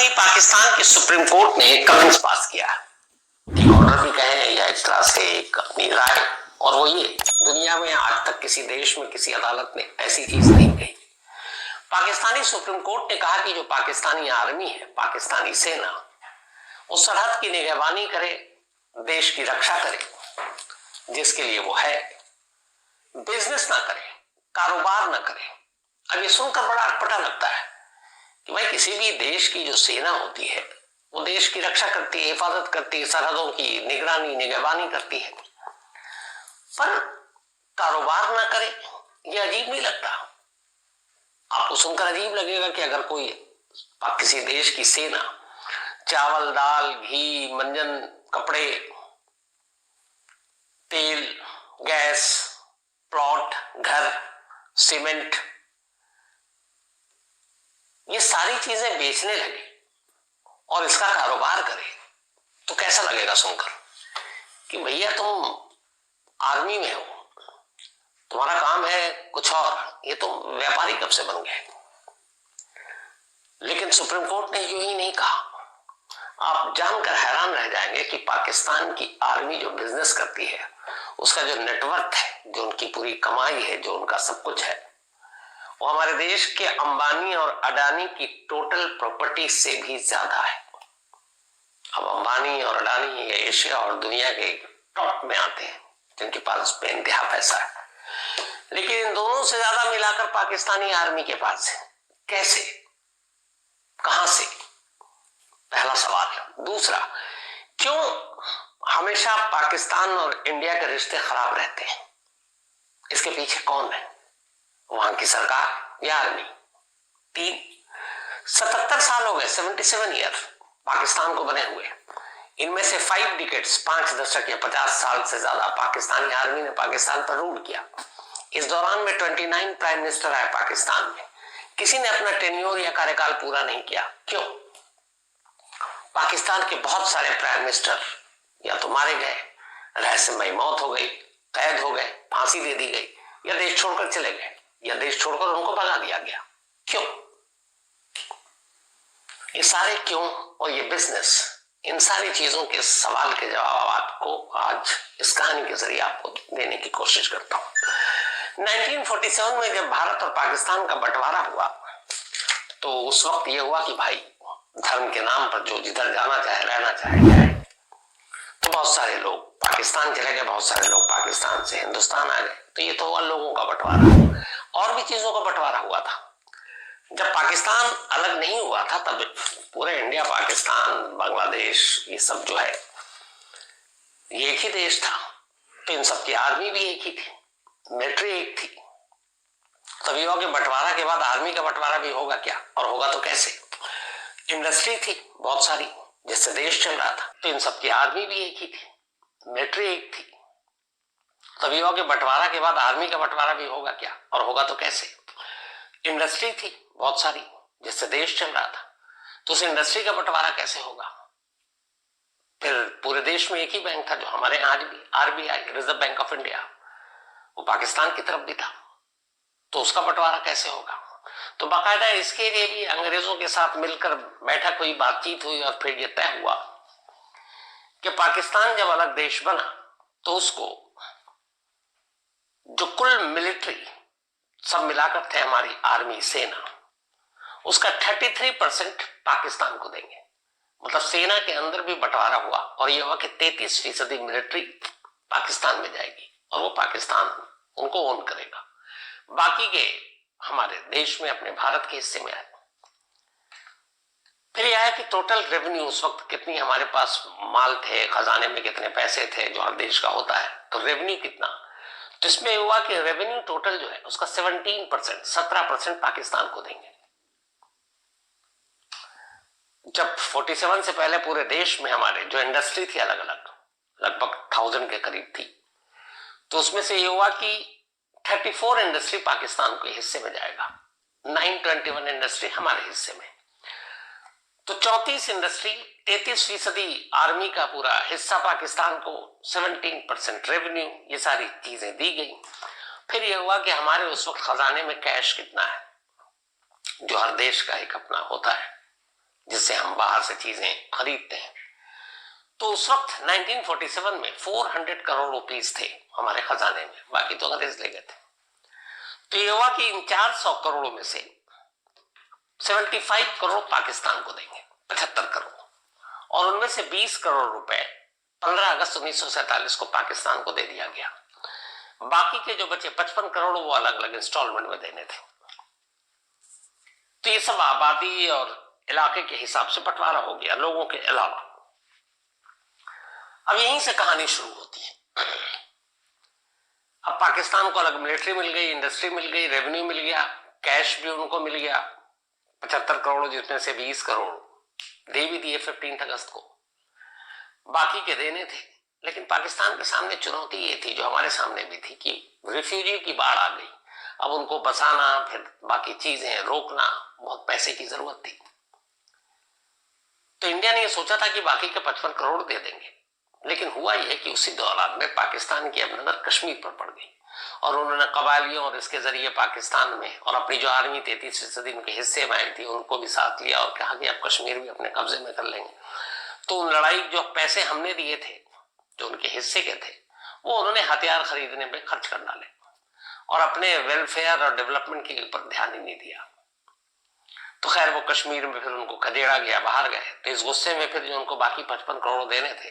अभी पाकिस्तान की supreme court ने एक कमेंट्स पास किया, एक ऑर्डर भी कहें या इस तरह से एक अपनी राय, और वो ये, दुनिया में आज तक किसी देश में किसी अदालत ने ऐसी चीज नहीं कही। पाकिस्तानी सुप्रीम कोर्ट ने कहा कि जो पाकिस्तानी आर्मी है, पाकिस्तानी सेना, वो सरहद की निगहबानी करे, देश की रक्षा करे, जिसके लिए वो है, बिजनेस ना करे, कारोबार ना करे। अब ये सुनकर बड़ा अटपटा लगता है कि भाई किसी भी देश की जो सेना होती है वो देश की रक्षा करती है, हिफाजत करती है, सरहदों की निगरानी निगहबानी करती है, पर कारोबार ना करे, ये अजीब नहीं लगता? आपको सुनकर अजीब लगेगा कि अगर कोई किसी देश की सेना चावल, दाल, घी, मंजन, कपड़े, तेल, गैस, प्लॉट, घर, सीमेंट, ये सारी चीजें बेचने लगे और इसका कारोबार करे, तो कैसा लगेगा सुनकर कि भैया तुम आर्मी में हो, तुम्हारा काम है कुछ और, ये तुम व्यापारी कब से बन गए। लेकिन सुप्रीम कोर्ट ने यूं ही नहीं कहा। आप जानकर हैरान रह जाएंगे कि पाकिस्तान की आर्मी जो बिजनेस करती है, उसका जो नेटवर्क है, जो उनकी पूरी कमाई है, जो उनका सब कुछ है, वो हमारे देश के अंबानी और अडानी की टोटल प्रॉपर्टी से भी ज्यादा है। अब अंबानी और अडानी ये एशिया और दुनिया के टॉप में आते हैं, जिनके पास बेइंतहा पैसा है, लेकिन इन दोनों से ज्यादा मिलाकर पाकिस्तानी आर्मी के पास है। कैसे, कहां से? पहला सवाल। दूसरा, क्यों हमेशा पाकिस्तान और इंडिया के रिश्ते खराब रहते हैं? इसके पीछे कौन है? वहां की सरकार या आर्मी? 3, 77 साल हो गए, 77 ईयर पाकिस्तान को बने हुए। इनमें से 5 डिकेड्स, 5 दशक या 50 साल से ज्यादा पाकिस्तानी आर्मी ने पाकिस्तान पर रूल किया। इस दौरान में 29 प्राइम मिनिस्टर आए पाकिस्तान में, किसी ने अपना टेन्योर या कार्यकाल पूरा नहीं किया। क्यों? पाकिस्तान के बहुत सारे प्राइम मिनिस्टर या तो मारे गए, रहस्यमय मौत हो गई, कैद हो गए, फांसी दे दी गई, या देश छोड़कर चले गए, या देश छोड़कर उनको भगा दिया गया। क्यों? ये सारे क्यों और ये बिजनेस, इन सारी चीजों के सवाल के जवाब आपको आज इस कहानी के जरिए आपको देने की कोशिश करता हूं। 1947 में जब भारत और पाकिस्तान का बंटवारा हुआ, तो उस वक्त ये हुआ कि भाई धर्म के नाम पर जो जिधर जाना चाहे, रहना चाहे जाए। तो बहुत सारे लोग पाकिस्तान चले गए, बहुत सारे लोग पाकिस्तान से हिंदुस्तान आ गए। तो ये तो हुआ लोगों का बंटवारा। और भी चीजों का बंटवारा हुआ था। जब पाकिस्तान अलग नहीं हुआ था, तब पूरे इंडिया, पाकिस्तान, बांग्लादेश, ये सब जो है, ये एक ही देश था। तो इन सब की आर्मी भी एक ही थी, मिलिट्री एक थी। तब युवा के बंटवारा के बाद आर्मी का बंटवारा भी होगा क्या, और होगा तो कैसे? इंडस्ट्री थी बहुत सारी, जिससे देश चल रहा था। तो इन सब की आर्मी भी एक ही थी, मिलिट्री एक थी। तब युवा के बंटवारा के बाद आर्मी का बंटवारा भी होगा क्या, और होगा तो कैसे? इंडस्ट्री थी बहुत सारी, जिससे देश चल रहा था। तो उस इंडस्ट्री का बंटवारा कैसे होगा? फिर पूरे देश में एक ही बैंक था, जो हमारे आज भी RBI, reserve bank of India, वो पाकिस्तान की तरफ भी था। तो उसका बंटवारा कैसे होगा? तो बाकायदा इसके लिए भी अंग्रेजों के साथ मिलकर बैठक हुई, बातचीत हुई, और फिर यह तय हुआ कि पाकिस्तान जब अलग देश बना तो उसको जो कुल मिलिट्री सब मिलाकर थे, हमारी आर्मी, सेना, उसका 33% पाकिस्तान को देंगे। मतलब सेना के अंदर भी बंटवारा हुआ, और यह हुआ कि 33% मिलिट्री पाकिस्तान में जाएगी, और वो पाकिस्तान उनको ओन करेगा। बाकी के हमारे देश में, अपने भारत के हिस्से में आए। फिर यह है कि टोटल रेवेन्यू उस वक्त कितनी हमारे पास माल थे, खजाने में कितने पैसे थे, जो हर देश का होता है, तो रेवेन्यू कितना। तो इसमें हुआ कि रेवेन्यू टोटल जो है उसका 17%, 17% पाकिस्तान को देंगे। जब 47 से पहले पूरे देश में हमारे जो इंडस्ट्री थी अलग अलग, लगभग 1000 के करीब थी, तो उसमें से ये हुआ कि 34 इंडस्ट्री पाकिस्तान के हिस्से में जाएगा, 921 इंडस्ट्री हमारे हिस्से में। तो 34 इंडस्ट्री, 33% आर्मी का पूरा हिस्सा पाकिस्तान को, 17% रेवेन्यू, ये सारी चीजें दी गई। फिर यह हुआ कि हमारे उस वक्त खजाने में कैश कितना है, जो हर देश का एक अपना होता है, जिससे हम बाहर से चीजें खरीदते हैं। तो उस वक्त 1947 में 400 करोड़ रुपीस थे हमारे खजाने में, बाकी तो अंग्रेज ले गए थे। तो ये हुआ कि इन 400 करोड़ों में से 75 करोड़ पाकिस्तान को देंगे, 75 करोड़, और उनमें से 20 करोड़ रुपए 15 अगस्त 1947 को पाकिस्तान को दे दिया गया। बाकी के जो बचे 55 करोड़ वो अलग अलग इंस्टॉलमेंट में देने थे। तो ये सब आबादी और इलाके के हिसाब से बंटवारा हो गया, लोगों के अलावा। अब यहीं से कहानी शुरू होती है। अब पाकिस्तान को अलग मिलिट्री मिल गई, इंडस्ट्री मिल गई, रेवेन्यू मिल गया, कैश भी उनको मिल गया 75 करोड़, जिसमें से 20 करोड़ दे भी दिए 15 अगस्त को, बाकी के देने थे। लेकिन पाकिस्तान के सामने चुनौती ये थी, जो हमारे सामने भी थी, कि रिफ्यूजी की बाढ़ आ गई। अब उनको बसाना, फिर बाकी चीजें रोकना, बहुत पैसे की जरूरत थी। तो इंडिया ने यह सोचा था कि बाकी के 55 करोड़ दे देंगे, लेकिन हुआ यह कि उसी दौरान में पाकिस्तान की अब नजर कश्मीर पर पड़ गई, और उन्होंने कबायलियों और इसके जरिए पाकिस्तान में, और अपनी जो आर्मी 33% उनके हिस्से में आई थी उनको भी साथ लिया और कहा कि अब कश्मीर भी अपने कब्जे में कर लेंगे। तो उन लड़ाई जो पैसे हमने दिए थे, जो उनके हिस्से के थे, वो उन्होंने हथियार खरीदने में खर्च कर डाले और अपने वेलफेयर और डेवलपमेंट के ऊपर ध्यान ही नहीं दिया। तो खैर वो कश्मीर में फिर उनको खदेड़ा गया, बाहर गए। तो इस गुस्से में फिर जो उनको बाकी 55 करोड़ देने थे,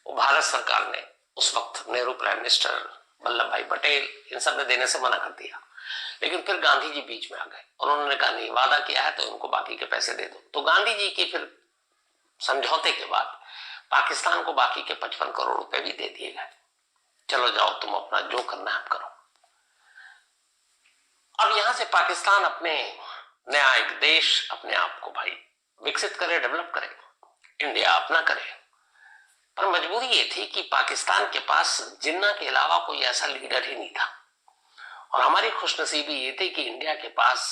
वो भारत सरकार ने, उस वक्त नेहरू प्राइम मिनिस्टर, वल्लभ भाई पटेल, इन सब ने देने से मना कर दिया। लेकिन फिर गांधी जी बीच में आ गए और उन्होंने कहा नहीं, वादा किया है तो उनको बाकी के पैसे दे दो। तो गांधी जी की फिर समझौते के बाद पाकिस्तान को बाकी के 55 करोड़ रुपए भी दे दिए गए। चलो जाओ, तुम अपना जो करना है करो। अब यहां से पाकिस्तान अपने नया एक देश, अपने आप को भाई विकसित करे, डेवलप करे, इंडिया अपना करे। पर मजबूरी ये थी कि पाकिस्तान के पास जिन्ना के अलावा कोई ऐसा लीडर ही नहीं था। और हमारी खुशनसीबी ये थी कि इंडिया के पास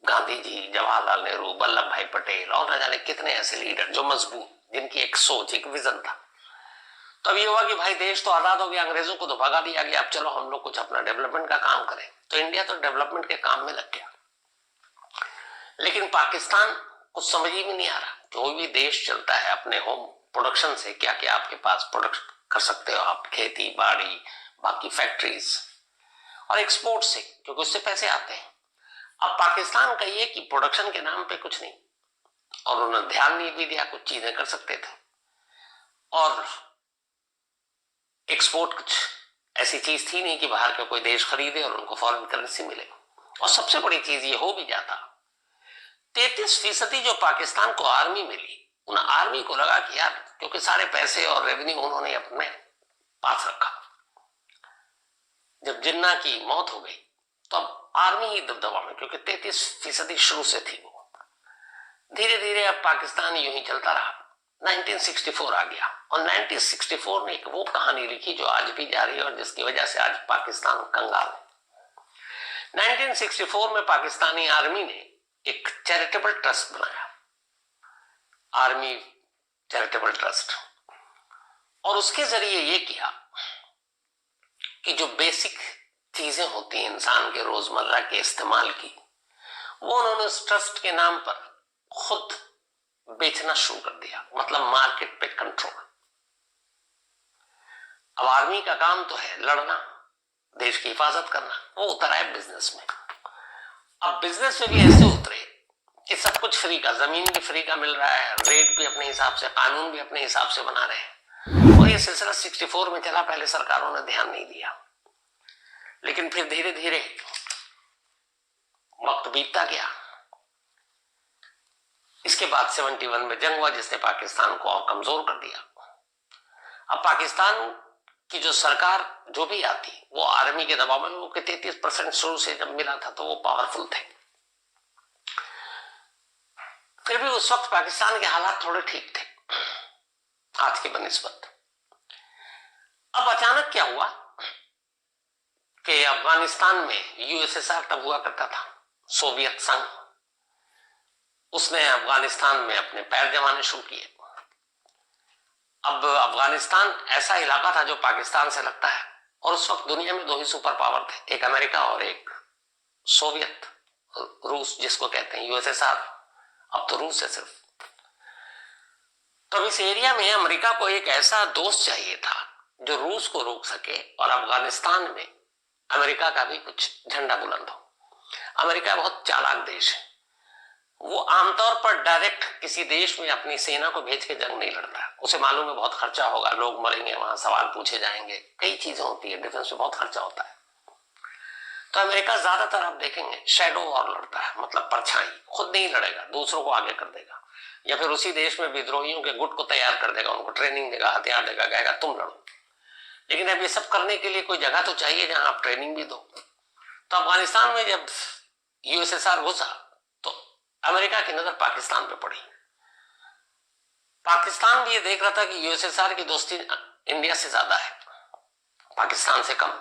गांधी जी, जवाहरलाल नेहरू, वल्लभ भाई पटेल और न जाने कितने ऐसे लीडर जो मजबूत, जिनकी एक सोच, एक विजन था। तो अब ये हुआ कि भाई देश तो आजाद हो गया, अंग्रेजों को तो भगा दिया गया, अब चलो हम लोग कुछ अपना डेवलपमेंट का काम करें। तो इंडिया तो डेवलपमेंट के काम में लग गया। लेकिन पाकिस्तान कुछ समझ ही में नहीं आ रहा। कोई भी देश चलता है अपने होम प्रोडक्शन से, क्या क्या आपके पास प्रोडक्ट कर सकते हो आप, खेती बाड़ी, बाकी फैक्ट्रीज, और एक्सपोर्ट से, क्योंकि उससे पैसे आते हैं। अब पाकिस्तान का ये कि प्रोडक्शन के नाम पे कुछ नहीं, और उन्होंने ध्यान नहीं भी दिया, कुछ चीजें कर सकते थे, और एक्सपोर्ट कुछ ऐसी चीज थी नहीं कि बाहर के कोई देश खरीदे और उनको फॉरेन करेंसी मिले। और सबसे बड़ी चीज ये हो भी जाता, 33% जो पाकिस्तान को आर्मी मिली, उन आर्मी को लगा कि यार, क्योंकि सारे पैसे और रेवेन्यू उन्होंने अपने पास रखा, जब जिन्ना की मौत हो गई तो अब आर्मी ही दबदबा में, क्योंकि 33% शुरू से थी वो। धीरे धीरे अब पाकिस्तान यूं ही चलता रहा। 1964 आ गया, और 1964 ने एक वो कहानी लिखी जो आज भी जारी है और जिसकी वजह से आज पाकिस्तान कंगाल है। 1964 में पाकिस्तानी आर्मी ने एक चैरिटेबल ट्रस्ट बनाया, आर्मी चैरिटेबल ट्रस्ट, और उसके जरिए ये किया कि जो बेसिक चीजें होती हैं इंसान के रोजमर्रा के इस्तेमाल की, वो उन्होंने उस ट्रस्ट के नाम पर खुद बेचना शुरू कर दिया, मतलब मार्केट पे कंट्रोल। अब आर्मी का काम तो है लड़ना, देश की हिफाजत करना, वो उतर आए बिजनेस में। अब बिजनेस में भी ऐसे उतरे कि सब कुछ फ्री का, जमीन भी फ्री का मिल रहा है, रेट भी अपने हिसाब से, कानून भी अपने हिसाब से बना रहे हैं। और ये सिलसिला 64 में चला, पहले सरकारों ने ध्यान नहीं दिया, लेकिन फिर धीरे धीरे वक्त बीतता गया। इसके बाद 71 में जंग हुआ, जिसने पाकिस्तान को और कमजोर कर दिया। अब पाकिस्तान की जो सरकार जो भी आती, वो आर्मी के दबाव में, वो 33% शुरू से जब मिला था तो वो पावरफुल थे। फिर भी उस वक्त पाकिस्तान के हालात थोड़े ठीक थे आज की बनिस्बत। अब अचानक क्या हुआ कि अफगानिस्तान में यूएसएसआर तब हुआ करता था, सोवियत संघ, उसने अफगानिस्तान में अपने पैर जमाने शुरू किए। अब अफगानिस्तान ऐसा इलाका था जो पाकिस्तान से लगता है, और उस वक्त दुनिया में 2 ही सुपर पावर थे, एक अमेरिका और एक सोवियत, रूस जिसको कहते हैं, यूएसएसआर अब तो रूस है सिर्फ। तो इस एरिया में अमेरिका को एक ऐसा दोस्त चाहिए था जो रूस को रोक सके और अफगानिस्तान में अमेरिका का भी कुछ झंडा बुलंद हो। अमेरिका बहुत चालाक देश है, वो आमतौर पर डायरेक्ट किसी देश में अपनी सेना को भेज के जंग नहीं लड़ता। उसे मालूम है बहुत खर्चा होगा, लोग मरेंगे, वहां सवाल पूछे जाएंगे, कई चीजें होती है, डिफेंस में बहुत खर्चा होता है। तो अमेरिका ज्यादातर आप देखेंगे शैडो वॉर लड़ता है, मतलब परछाई, खुद नहीं लड़ेगा, दूसरों को आगे कर देगा, या फिर उसी देश में विद्रोहियों के गुट को तैयार कर देगा, उनको ट्रेनिंग देगा, हथियार देगा, कहेगा तुम लड़ो। लेकिन अब ये सब करने के लिए कोई जगह तो चाहिए जहां आप ट्रेनिंग भी दो। तो अफगानिस्तान में जब यूएसएसआर घुसा तो अमेरिका की नजर पाकिस्तान पे पड़ी। पाकिस्तान भी ये देख रहा था कि यूएसएसआर की दोस्ती इंडिया से ज्यादा है, पाकिस्तान से कम,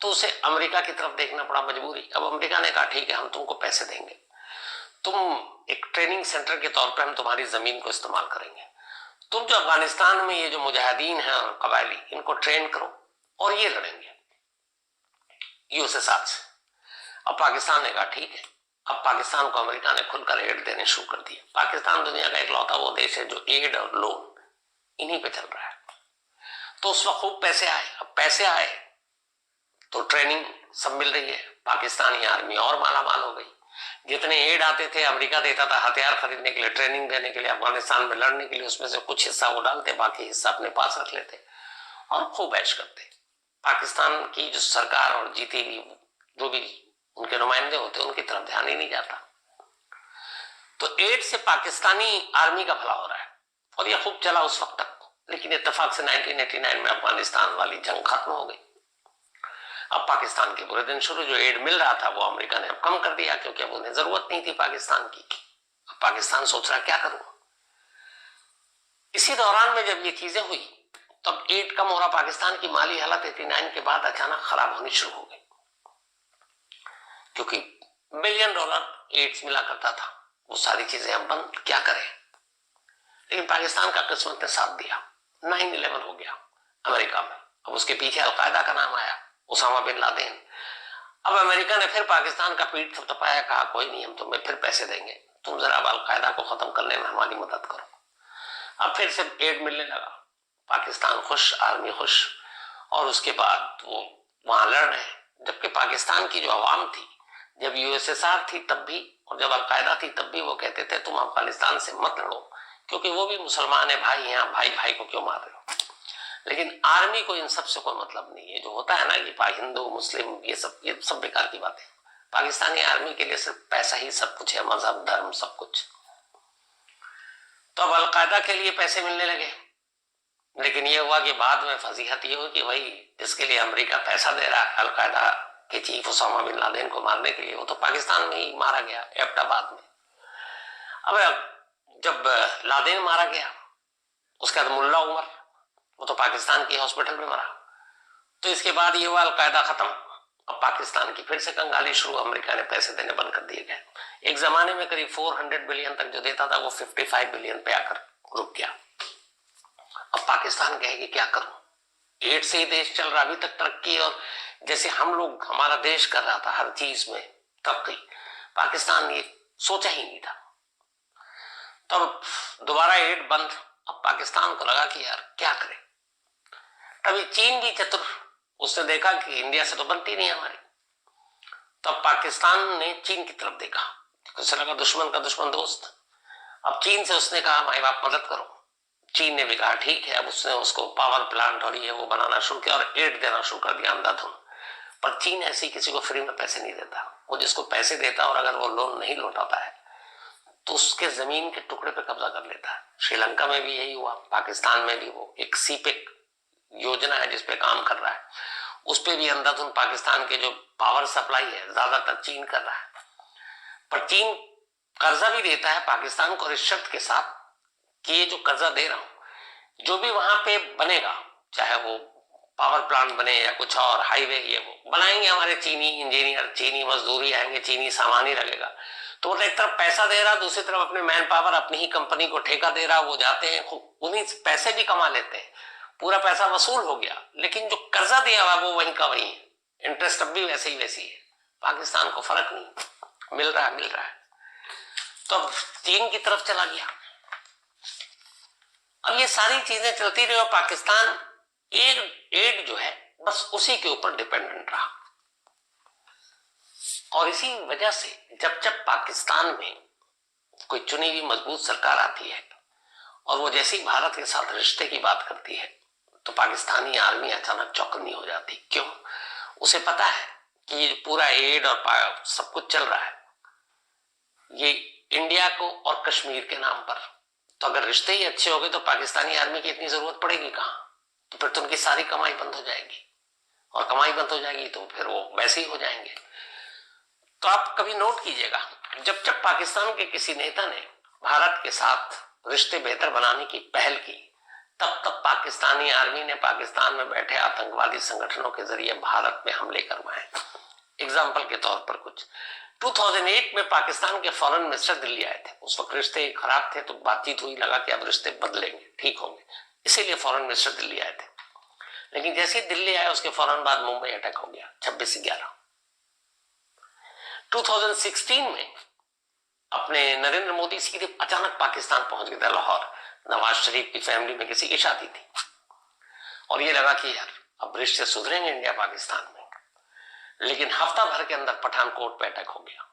तो उसे अमेरिका की तरफ देखना पड़ा, मजबूरी। अब अमेरिका ने कहा ठीक है, हम तुमको पैसे देंगे, तुम एक ट्रेनिंग सेंटर के तौर पर हम तुम्हारी जमीन को इस्तेमाल करेंगे, तुम जो अफगानिस्तान में ये जो मुजाहिदीन हैं और कबायली, इनको ट्रेन करो और ये लड़ेंगे यूएसएसआर से। अब पाकिस्तान ने कहा ठीक है। अब पाकिस्तान को अमेरिका ने खुलकर एड देने शुरू कर दिए। पाकिस्तान दुनिया का इकलौता वो देश है जो एड और लोन इन्हीं पे चल रहा है। तो उस वक्त खूब पैसे आए। अब पैसे आए तो ट्रेनिंग सब मिल रही है, पाकिस्तानी आर्मी और मालामाल हो गई। जितने एड आते थे अमेरिका देता था हथियार खरीदने के लिए, ट्रेनिंग देने के लिए, अफगानिस्तान में लड़ने के लिए, उसमें से कुछ हिस्सा वो डालते, बाकी हिस्सा अपने पास रख लेते और खूब ऐश करते। पाकिस्तान की जो सरकार और जीती हुई जो भी उनके नुमाइंदे होते उनकी तरफ ध्यान ही नहीं जाता। तो एड से पाकिस्तानी आर्मी का भला हो रहा है और यह खूब चला उस वक्त तक। लेकिन इत्तेफाक से 1989 में अफगानिस्तान वाली जंग खत्म हो गई। अब पाकिस्तान के बुरे दिन शुरू। जो एड मिल रहा था वो अमेरिका ने अब कम कर दिया, क्योंकि अब उन्हें जरूरत नहीं थी पाकिस्तान की। अब पाकिस्तान सोच रहा क्या करूं। इसी दौरान में जब ये चीजें हुई तब एड कम हो रहा, पाकिस्तान की माली हालत 89 के बाद अचानक खराब होनी शुरू हो गई, क्योंकि $1 बिलियन एड्स मिला करता था, वो सारी चीजें अब बंद, क्या करें। लेकिन पाकिस्तान का किस्मत ने साथ दिया। 9/11 हो गया अमेरिका में। अब उसके पीछे अलकायदा का नाम आया, उसामा बिन लादेन। अब अमेरिका ने फिर पाकिस्तान का पीठ थपथपाया, कहा कोई नहीं, हम तुम्हें फिर पैसे देंगे, तुम जरा अलकायदा को खत्म करने में हमारी मदद करो। अब फिर से एड मिलने लगा, पाकिस्तान खुश, आर्मी खुश, और उसके बाद वो वहां लड़ रहे हैं। जबकि पाकिस्तान की जो आवाम थी, जब यूएसएसआर थी तब भी और जब अलकायदा थी तब भी वो कहते थे तुम अफगानिस्तान से मत लड़ो, क्योंकि वो भी मुसलमान है, भाई हैं, भाई भाई को क्यों मार रहे हो। लेकिन आर्मी को इन सब से कोई मतलब नहीं है। जो होता है ना कि हिंदू मुस्लिम ये सब बेकार की बात है। पाकिस्तानी आर्मी के लिए सिर्फ पैसा ही सब कुछ है, मजहब धर्म सब कुछ। तो अब अलकायदा के लिए पैसे मिलने लगे। लेकिन ये हुआ कि बाद में फजीहत ये हुई कि भाई जिसके लिए अमेरिका पैसा दे रहा है अलकायदा के चीफ उसामा बिन लादेन को मारने के लिए, वो तो पाकिस्तान में ही मारा गया, एबटाबाद में। अब जब लादेन मारा गया उसके बाद मुल्ला उमर, वो तो पाकिस्तान के हॉस्पिटल में मरा। तो इसके बाद ये हुआ अलकायदा खत्म। अब पाकिस्तान की फिर से कंगाली शुरू, अमेरिका ने पैसे देने बंद कर दिए गए। एक जमाने में करीब 400 बिलियन तक जो देता था वो 55 बिलियन पे आकर रुक गया। अब पाकिस्तान कहेगी क्या करूं, एड से ही देश चल रहा, अभी तक तरक्की और जैसे हम लोग हमारा देश कर रहा था हर चीज में तरक्की, पाकिस्तान ये सोचा ही नहीं था। तब दोबारा एड बंद। अब पाकिस्तान को लगा कि यार क्या करें। तभी चीन भी चतुर, उसने देखा कि इंडिया से तो बनती नहीं हमारी। तब पाकिस्तान ने चीन की तरफ देखा, उसे लगा दुश्मन का दुश्मन दोस्त। अब चीन से उसने कहा भाई आप मदद करो। चीन ने भी कहा ठीक है। अब उसने उसको पावर प्लांट और ये वो बनाना शुरू किया और एड देना शुरू कर दिया अंधाधुन। पर चीन ऐसे ही किसी को फ्री में पैसे नहीं देता। वो जिसको पैसे देता और अगर वो लोन नहीं लौटाता है तो उसके जमीन के टुकड़े पे कब्जा कर लेता है। श्रीलंका में भी यही हुआ, पाकिस्तान में भी वो एक सीपेक योजना है जिसपे काम कर रहा है, उस पे भी अंधाधुन पाकिस्तान के जो पावर सप्लाई है ज्यादातर चीन कर रहा है। पर चीन कर्जा भी देता है पाकिस्तान को इस शर्त के साथ कि ये जो कर्जा दे रहा हूं, जो भी वहां पे बनेगा, चाहे वो पावर प्लांट बने या कुछ और हाईवे ये वो बनाएंगे, हमारे चीनी इंजीनियर, चीनी मजदूरी आएंगे, चीनी सामान ही लगेगा। तो मतलब एक तरफ पैसा दे रहा, दूसरी तरफ अपने मैन पावर अपनी ही कंपनी को ठेका दे रहा। वो जाते हैं, उन्हीं पैसे भी कमा लेते हैं, पूरा पैसा वसूल हो गया, लेकिन जो कर्जा दिया हुआ वो वहीं का वहीं है, इंटरेस्ट अब भी वैसे ही वैसी है। पाकिस्तान को फर्क नहीं, मिल रहा है। तो अब चीन की तरफ चला गया। अब ये सारी चीजें चलती रही और पाकिस्तान एड जो है बस उसी के ऊपर डिपेंडेंट रहा। और इसी वजह से जब जब पाकिस्तान में कोई चुनी हुई मजबूत सरकार आती है और वो जैसे ही भारत के साथ रिश्ते की बात करती है तो पाकिस्तानी आर्मी अचानक चौकन्नी हो जाती। क्यों? उसे पता है कि ये पूरा एड और सब कुछ चल रहा है ये इंडिया को और कश्मीर के नाम पर। तो अगर रिश्ते ही अच्छे हो गए तो पाकिस्तानी आर्मी की इतनी जरूरत पड़ेगी कहां? तो फिर तो उनकी सारी कमाई बंद हो जाएगी और कमाई बंद हो जाएगी तो फिर वो वैसे ही हो जाएंगे। तो आप कभी नोट कीजिएगा, जब जब पाकिस्तान के किसी नेता ने भारत के साथ रिश्ते बेहतर बनाने की पहल की तब तब पाकिस्तानी आर्मी ने पाकिस्तान में बैठे आतंकवादी संगठनों के जरिए भारत में हमले करवाए। एग्जाम्पल के तौर पर कुछ 2008 में पाकिस्तान के फॉरेन मिनिस्टर दिल्ली आए थे। उस वक्त रिश्ते खराब थे तो बातचीत हुई, लगा कि अब रिश्ते बदलेंगे, ठीक होंगे, इसीलिए फॉरेन मिनिस्टर दिल्ली आए थे। लेकिन जैसे दिल्ली आए उसके फौरन बाद मुंबई अटैक हो गया 26/11। 2016 में अपने नरेंद्र मोदी सीधे अचानक पाकिस्तान पहुंच गए थे लाहौर। नवाज शरीफ की फैमिली में किसी की शादी थी और ये लगा कि यार अब रिश्ते सुधरेंगे इंडिया पाकिस्तान में। लेकिन हफ्ता भर के अंदर पठानकोट पे अटैक हो गया।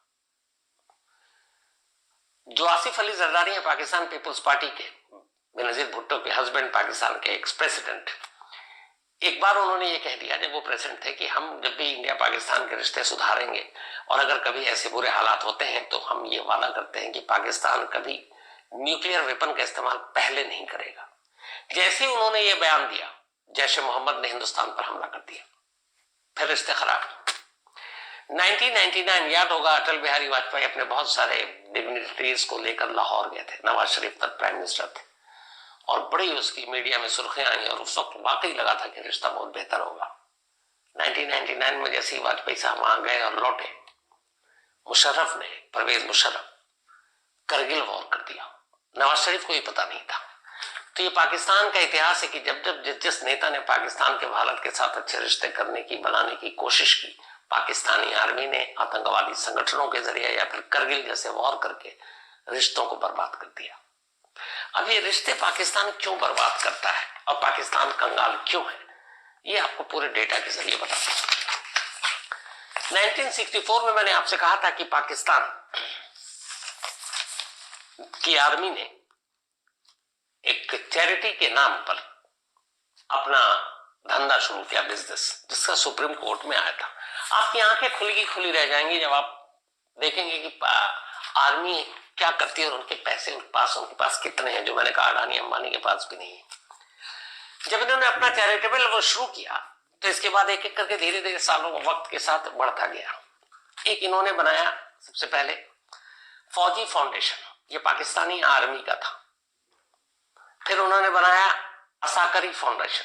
जो आसिफ अली जरदारी है पाकिस्तान पीपुल्स पार्टी के, बेनजीर भुट्टो के हस्बैंड, पाकिस्तान के एक्स प्रेसिडेंट, एक बार उन्होंने ये कह दिया जब वो प्रेसिडेंट थे कि हम जब भी इंडिया पाकिस्तान के रिश्ते सुधारेंगे और अगर कभी ऐसे बुरे हालात होते हैं तो हम ये वादा करते हैं कि पाकिस्तान कभी न्यूक्लियर वेपन का इस्तेमाल पहले नहीं करेगा। जैसे ही उन्होंने ये बयान दिया जैश ए मोहम्मद ने हिंदुस्तान पर हमला कर दिया, फिर रिश्ते खराब। 1999 याद होगा, अटल बिहारी वाजपेयी अपने बहुत सारे डिग्निटरीज को लेकर लाहौर गए थे। नवाज शरीफ तक प्राइम मिनिस्टर थे और बड़ी उसकी मीडिया में सुर्खियां आई और उस वक्त वाकई लगा था कि रिश्ता बहुत बेहतर होगा। 1999 में जैसे ही वाजपेयी साहब वहां गए और लौटे, मुशर्रफ ने, परवेज मुशर्रफ, करगिल वॉर कर दिया। नवाज शरीफ को ये पता नहीं था। तो ये पाकिस्तान का इतिहास है कि जब जब जिस नेता ने पाकिस्तान के भारत के साथ अच्छे रिश्ते करने की, बनाने की कोशिश की, पाकिस्तानी आर्मी ने आतंकवादी संगठनों के जरिए या फिर करगिल जैसे वॉर करके रिश्तों को बर्बाद कर दिया। अब ये रिश्ते पाकिस्तान क्यों बर्बाद करता है और पाकिस्तान कंगाल क्यों है, ये आपको पूरे डेटा के जरिए बताता हूं। 1964 में मैंने आपसे कहा था कि पाकिस्तान की आर्मी ने एक चैरिटी के नाम पर अपना धंधा शुरू किया, बिजनेस, जिसका सुप्रीम कोर्ट में आया था। आपकी आंखें खुली रह जाएंगी जब आप देखेंगे कि आर्मी क्या करती है और उनके पैसे उनके पास कितने हैं, जो मैंने कहा अडानी अंबानी के पास भी नहीं है। जब इन्होंने अपना चैरिटेबल वो शुरू किया तो इसके बाद एक एक करके धीरे धीरे सालों वक्त के साथ बढ़ता गया। एक इन्होंने बनाया सबसे पहले फौजी फाउंडेशन, ये पाकिस्तानी आर्मी का था। फिर उन्होंने बनाया असाकरी फाउंडेशन।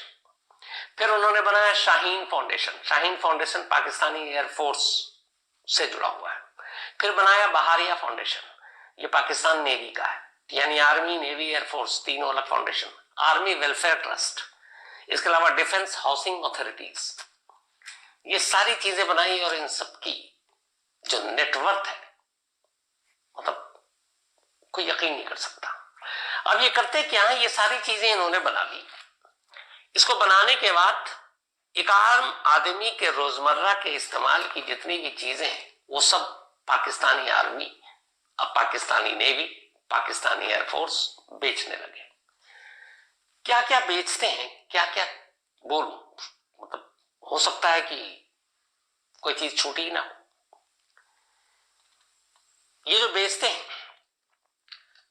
फिर उन्होंने बनाया Shaheen foundation. Shaheen foundation Pakistani air force से जुड़ा हुआ है। फिर बनाया बहारिया फाउंडेशन, ये पाकिस्तान नेवी का है, यानी आर्मी, नेवी, एयरफोर्स तीनों अलग फाउंडेशन। आर्मी वेलफेयर ट्रस्ट, इसके अलावा डिफेंस हाउसिंग अथॉरिटीज, ये सारी चीजें बनाई और इन सब की जो नेटवर्क है मतलब कोई यकीन नहीं कर सकता। अब ये करते क्या है, ये सारी चीजें इन्होंने बना ली। इसको बनाने के बाद एक आम आदमी के रोजमर्रा के इस्तेमाल की जितनी भी चीजें हैं वो सब पाकिस्तानी आर्मी, अब पाकिस्तानी नेवी, पाकिस्तानी एयरफोर्स बेचने लगे। क्या क्या बेचते हैं, क्या क्या बोलूं, मतलब हो सकता है कि कोई चीज छूटी ना हो। ये जो बेचते हैं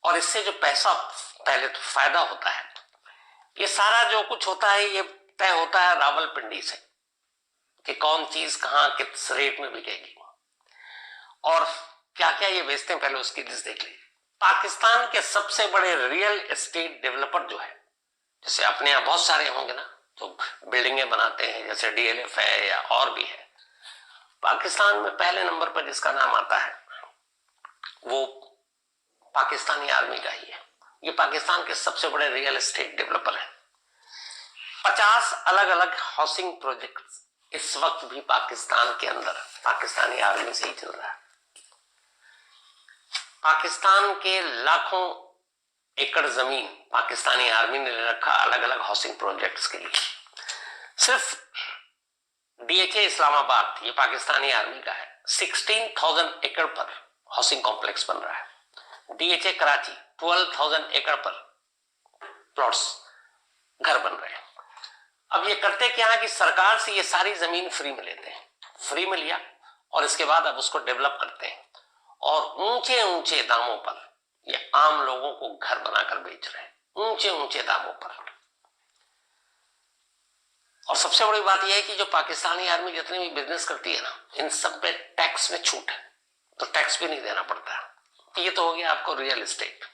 और इससे जो पैसा, पहले तो फायदा होता है, ये सारा जो कुछ होता है ये तय होता है रावलपिंडी से कि कौन चीज कहां किस रेट में बिकेगी और क्या क्या ये बेचते हैं। पहले उसकी लिस्ट देख लीजिए। पाकिस्तान के सबसे बड़े रियल एस्टेट डेवलपर जो है, जैसे अपने यहां बहुत सारे होंगे ना तो बिल्डिंगें बनाते हैं, जैसे डीएलएफ है या और भी है, पाकिस्तान में पहले नंबर पर जिसका नाम आता है वो पाकिस्तानी आर्मी का ही है। ये पाकिस्तान के सबसे बड़े रियल एस्टेट डेवलपर है। 50 अलग अलग हाउसिंग प्रोजेक्ट्स इस वक्त भी पाकिस्तान के अंदर पाकिस्तानी आर्मी से ही चल रहा है। पाकिस्तान के लाखों एकड़ जमीन पाकिस्तानी आर्मी ने ले रखा अलग अलग हाउसिंग प्रोजेक्ट्स के लिए। सिर्फ डीएचए इस्लामाबाद ये पाकिस्तानी आर्मी का है, 16,000 एकड़ पर हाउसिंग कॉम्प्लेक्स बन रहा है। डीएचए कराची 12,000 एकड़ पर प्लॉट्स घर बन रहे हैं। अब ये करते क्या है कि सरकार से ये सारी जमीन फ्री में लेते हैं, फ्री में लिया और इसके बाद अब उसको डेवलप करते हैं और ऊंचे ऊंचे दामों पर ये आम लोगों को घर बनाकर बेच रहे हैं, ऊंचे ऊंचे दामों पर। और सबसे बड़ी बात यह है कि जो पाकिस्तानी आर्मी जितनी भी बिजनेस करती है ना, इन सब पे टैक्स में छूट है, तो टैक्स भी नहीं देना पड़ता है। ये तो हो गया आपको रियल एस्टेट।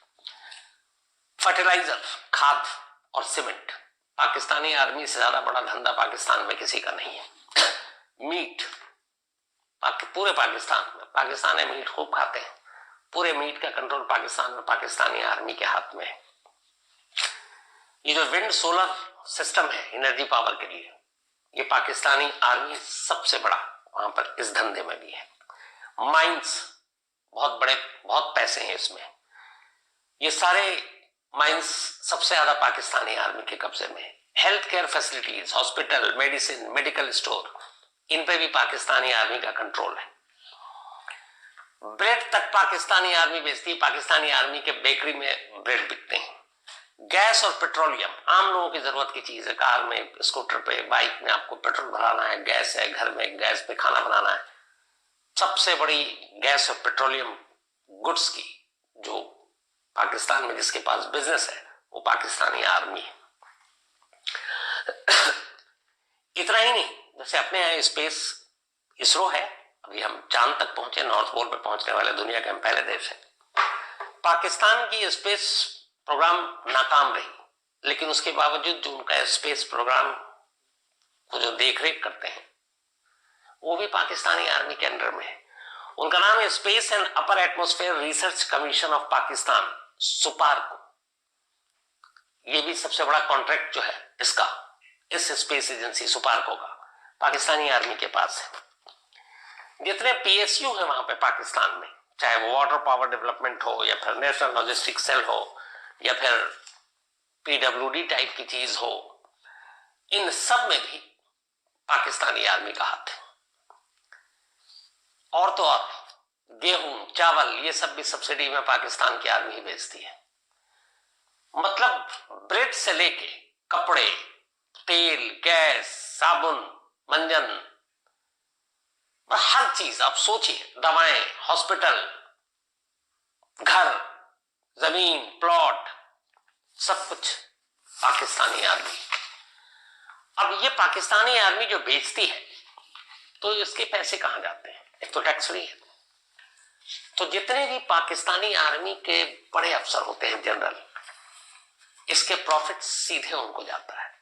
फर्टिलाइजर, खाद और सीमेंट, पाकिस्तानी आर्मी से ज्यादा बड़ा धंधा पाकिस्तान में किसी का नहीं है। मीट, पूरे पाकिस्तान में मीट खूब खाते हैं, पूरे मीट का कंट्रोल पाकिस्तान में पाकिस्तानी आर्मी के हाथ में है। ये जो विंड सोलर सिस्टम है एनर्जी पावर के लिए, ये पाकिस्तानी आर्मी सबसे बड़ा वहां पर इस धंधे में भी है। माइंस बहुत बड़े, बहुत पैसे हैं इसमें। ये सारे माइंस सबसे ज्यादा पाकिस्तानी आर्मी के कब्जे में है। Health care facilities, hospital, medicine, medical store, इन पे भी पाकिस्तानी आर्मी का कंट्रोल है। ब्रेड तक पाकिस्तानी आर्मी बेचती है, पाकिस्तानी आर्मी के बेकरी में ब्रेड बिकते हैं। गैस और पेट्रोलियम आम लोगों की जरूरत की चीज है। कार में, स्कूटर पे, बाइक में आपको पेट्रोल भराना है, गैस है, घर में गैस पे खाना बनाना है। सबसे बड़ी गैस और पेट्रोलियम गुड्स की जो पाकिस्तान में जिसके पास बिजनेस है वो पाकिस्तानी आर्मी है। इतना ही नहीं, जैसे अपने यहाँ स्पेस इसरो है, अभी हम चांद तक पहुंचे, नॉर्थ पोल पे पहुंचने वाले दुनिया के हम पहले देश हैं। पाकिस्तान की स्पेस प्रोग्राम नाकाम रही, लेकिन उसके बावजूद जो उनका स्पेस प्रोग्राम को जो देखरेख करते हैं वो भी पाकिस्तानी आर्मी के अंडर में है। उनका नाम है space and upper atmosphere research commission of Pakistan, SUPARCO. ये भी सबसे बड़ा कॉन्ट्रैक्ट जो है इसका, इस स्पेस एजेंसी सुपारको का पाकिस्तानी आर्मी के पास है। जितने पीएसयू है वहां पे पाकिस्तान में, चाहे वो वाटर पावर डेवलपमेंट हो या फिर नेशनल लॉजिस्टिक सेल हो या फिर पीडब्ल्यूडी टाइप की चीज हो, इन सब में भी पाकिस्तानी आर्मी का हाथ है। और तो और गेहूं, चावल, ये सब भी सब्सिडी में पाकिस्तान की आर्मी ही बेचती है। मतलब ब्रेड से लेके कपड़े, तेल, गैस, साबुन, मंजन, हर चीज आप सोचिए, दवाएं, हॉस्पिटल, घर, जमीन, प्लॉट, सब कुछ पाकिस्तानी आर्मी। अब ये पाकिस्तानी आर्मी जो बेचती है तो इसके पैसे कहां जाते हैं? एक तो टैक्स फ्री है, तो जितने भी पाकिस्तानी आर्मी के बड़े अफसर होते हैं, जनरल, इसके प्रॉफिट सीधे उनको जाता है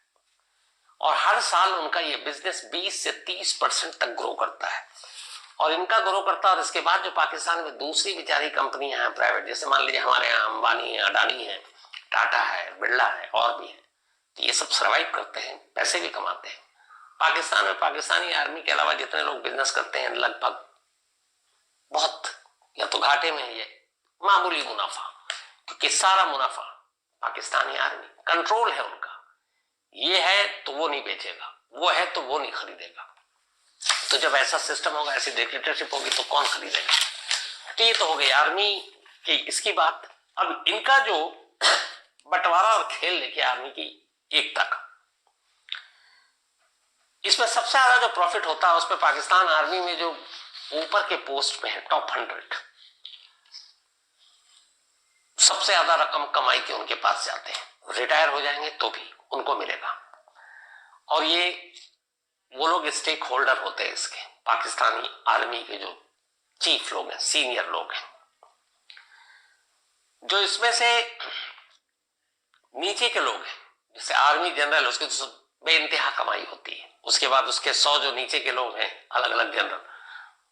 और हर साल उनका ये बिजनेस 20 से 30% तक ग्रो करता है। और इनका ग्रो करता है और इसके बाद जो पाकिस्तान में दूसरी बेचारी कंपनियां हैं प्राइवेट, जैसे मान लीजिए हमारे यहाँ अंबानी है, अडानी है, टाटा है, बिरला है और भी है, तो ये सब सर्वाइव करते हैं, पैसे भी कमाते हैं। पाकिस्तान में पाकिस्तानी आर्मी के अलावा जितने लोग बिजनेस करते हैं लगभग बहुत या तो घाटे में है, मामूली मुनाफा, क्योंकि सारा मुनाफा पाकिस्तानी आर्मी कंट्रोल है उनका। ये है तो वो नहीं बेचेगा, वो है तो वो नहीं खरीदेगा। तो जब ऐसा सिस्टम होगा, ऐसी डिक्टेटरशिप होगी, तो कौन खरीदेगा? तो ये तो हो गई आर्मी की इसकी बात। अब इनका जो बंटवारा और खेल लेके आर्मी की एकता का, इसमें सबसे ज्यादा जो प्रॉफिट होता है उसमें पाकिस्तान आर्मी में जो ऊपर के पोस्ट पे है, टॉप 100, सबसे ज्यादा रकम कमाई के उनके पास जाते हैं। रिटायर हो जाएंगे तो भी उनको मिलेगा। और ये वो लोग स्टेक होल्डर होते हैं इसके, पाकिस्तानी आर्मी के जो चीफ लोग हैं, सीनियर लोग हैं। जो इसमें से नीचे के लोग हैं, जैसे आर्मी जनरल, उसकी तो बेइंतहा कमाई होती है। उसके बाद उसके 100 जो नीचे के लोग हैं, अलग अलग जनरल,